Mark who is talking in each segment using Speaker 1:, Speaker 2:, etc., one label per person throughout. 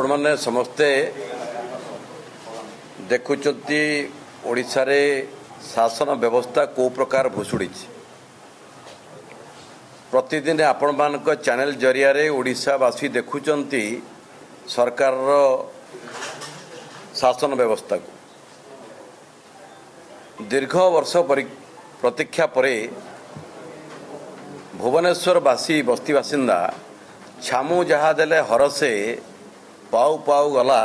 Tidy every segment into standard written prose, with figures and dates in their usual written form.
Speaker 1: मैंने समस्ते देखुंती ओडिशा रे शासन व्यवस्था को प्रकार भुशुड़ी प्रतिदिन आपण मान चैनल जरिया रे ओडिशावासी देखुंती सरकार शासन व्यवस्था को दीर्घ वर्ष प्रतीक्षा परे भुवनेश्वरवासी बस्ती बासिंदा छामु जहा देले हरसे पाऊ पाऊ गला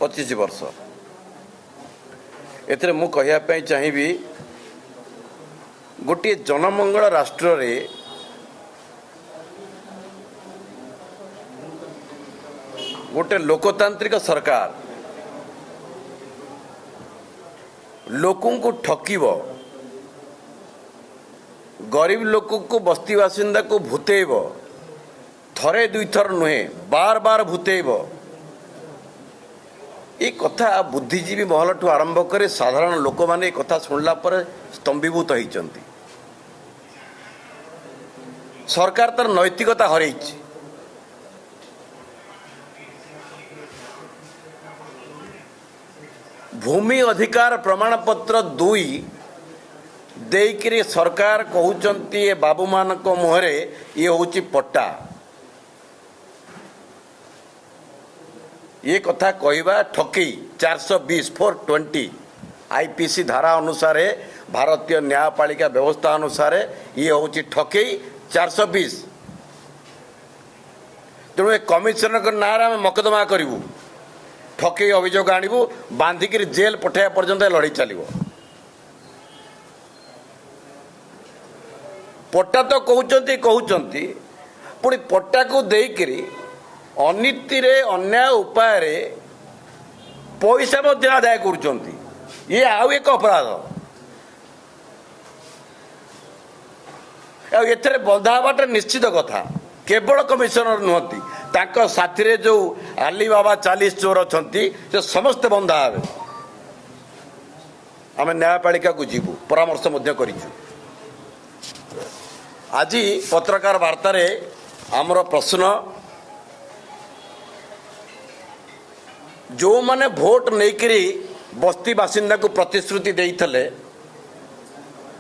Speaker 1: 25 वर्ष एथरे मु कहिया चाहिए गोटे जनमंगल राष्ट्र रे गोटे लोकतांत्रिक सरकार लोकों को ठकीब गरीब लोक को बस्ती बासिंदा को भूतेब थरे दुई थर नुहे बार बार भूतेब ये कथा बुद्धिजीवी महल ठू आरंभ कर साधारण लोक मैंने कथा शुणला पर स्तंभीभूत होती सरकार तर नैतिकता हर भूमि अधिकार प्रमाण पत्र 2 देकरी सरकार कहउचंती ए बाबू मानक मुहरे ये होची पट्टा ये कथा कहवा ठकी 420 420 आईपीसी धारा अनुसार भारतीय न्यायपालिका व्यवस्था अनुसार ये होची ठकी 420 तेणु कमिशनर नारे आम मकदमा करूँ ठके अभियोग आणबू बांधिक जेल पठाया पर्यंत लड़ाई चलो पट्टा तो कहते पुणी पट्टा को देकरी अनीति रे अन्याय उपाय रे पैसा आदाय कर ये आउ एक अपराध एथरे बंधा हवाटा निश्चित कथा केवल कमिशनर नुहति तांको साथी रे जो आली बाबा 40 चोर अच्छा से समस्ते बंधा हे आम न्यायपालिका को जीवु परामर्श करिछु आज पत्रकार वार्ता रे आमर प्रश्न जो माने भोट नहींकरी बस्ती बासिंदा को प्रतिश्रुति देइथले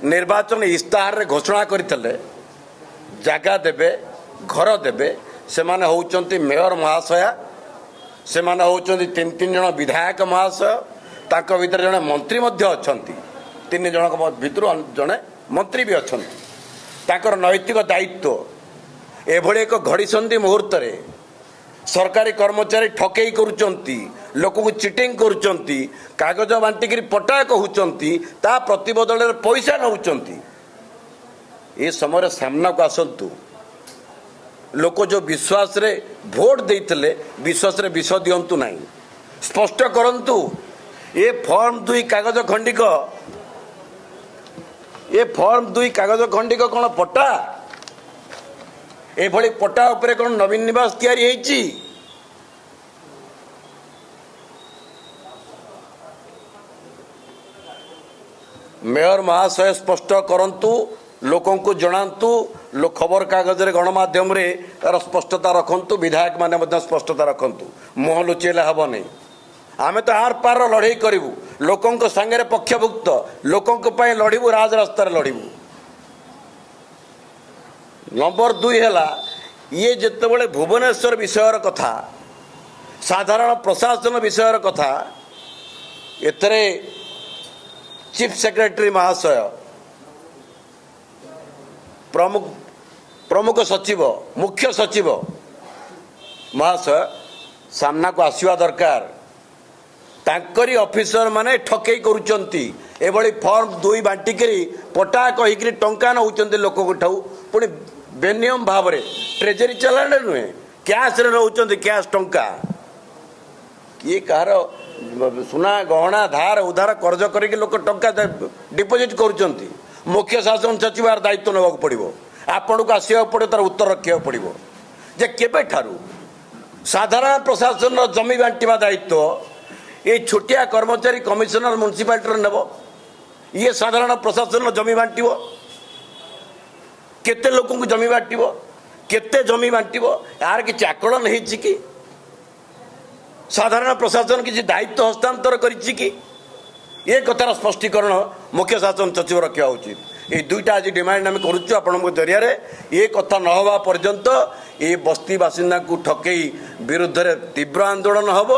Speaker 1: निर्वाचन इस्ताहार रे घोषणा करथिले जागा देबे घर देबे से माने होउचंती मेयर महाशया से माने होउचंती 3 जन विधायक महाशय तांको भीतर जने मंत्री मध्य अछंती 3 जन भीतर जने मंत्री भी अछंती तांकर नैतिक दायित्व एभली एक घड़ीसंधि मुहूर्त रे सरकारी कर्मचारी ठकेई करुचंती लोक को चिटिंग करुचंती कागज बांटिक पट्टा कहउचंती ता प्रतिबदल रे पैसा नउचंती ए समय सामना को आसंतु लोक जो विश्वास रे भोट देइथले विश्वास रे विष दियंतु नहीं स्पष्ट करंतु ये फॉर्म 2 कागज खंडिक ये फॉर्म 2 कागज खंडिक कौन पट्टा ए भली पट्टा उपरे कौन नवीन निवास तैयारी हेची मेयर महाशय स्पष्ट करंतु लोकों को जनातु खबर कागज रे गणमाध्यम रे तार स्पष्टता रखंतु विधायक माने मध्य स्पष्टता रखंतु मुह लुचेले हबनी आमे तो आर पार लड़ाई करूँ लोकों सांगे पक्षभुक्त लोकों लड़ू राज रास्त लड़ू नंबर 2 है ये जितेबाला भुवनेश्वर विषय कथा साधारण प्रशासन विषय कथा एतरे चीफ सेक्रेटरी महाशय प्रमुख सचिव मुख्य सचिव महाशय सामना को आसवा दरकार तांकरी ऑफिसर माने ठकेई करुचंती एभली फॉर्म 2 बांटिकरी पटा कहिकरी टंका नउचंती लोक ठाऊ पुणी बेनियम भाव रे ट्रेजरी चलाने नुहे कैश रे रहउचंती कैश टंका किए कहार सुना गहना धार उधार कर्ज करके लोक टंका डिपोजिट करुचंती मुख्य शासन सचिवार दायित्व नेबा पड़ो आपण को आसवा पड़े तार उत्तर रखा पड़ो जे केबे ठारू साधारण प्रशासन जमी बांटिबा दायित्व ये छोटिया कर्मचारी कमिशनर म्युनिसिपालिटी नेब ये साधारण प्रशासन जमी बांटिबो केते लोक जमी बांटिबो केते जमी बांटिबो यार कि आकलन होती कि साधारण प्रशासन किसी दायित्व हस्तांतर करिछि कि ये कथार स्पष्टीकरण मुख्य शासन सचिव रखा उचित। ये दुईटा आज डिमांड आम करुचु आपण जरिया ये कथा न हवा पर्यंत ये बस्ती बासिंदा को ठकई विरुद्ध रे तीव्र आंदोलन हम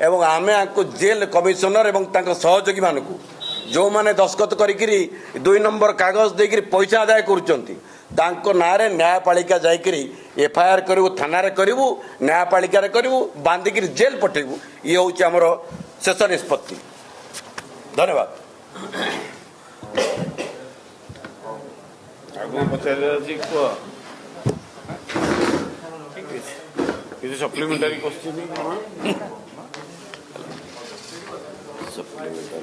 Speaker 1: एवं आमे आपको जेल कमिशनर एवं तांको सहयोगी मानकु जो माने दस्खत करी 2 नंबर कागज देकर पैसा आदाय करुचंती तांको नारे न्यायपालिका जाइकरी एफआईआर करू थाना रे करू न्यायपालिका रे करू बांधिक जेल पठेबू ये हूँ आमर शेष निष्पत्ति। धन्यवाद।
Speaker 2: Supplementary question
Speaker 1: supplementary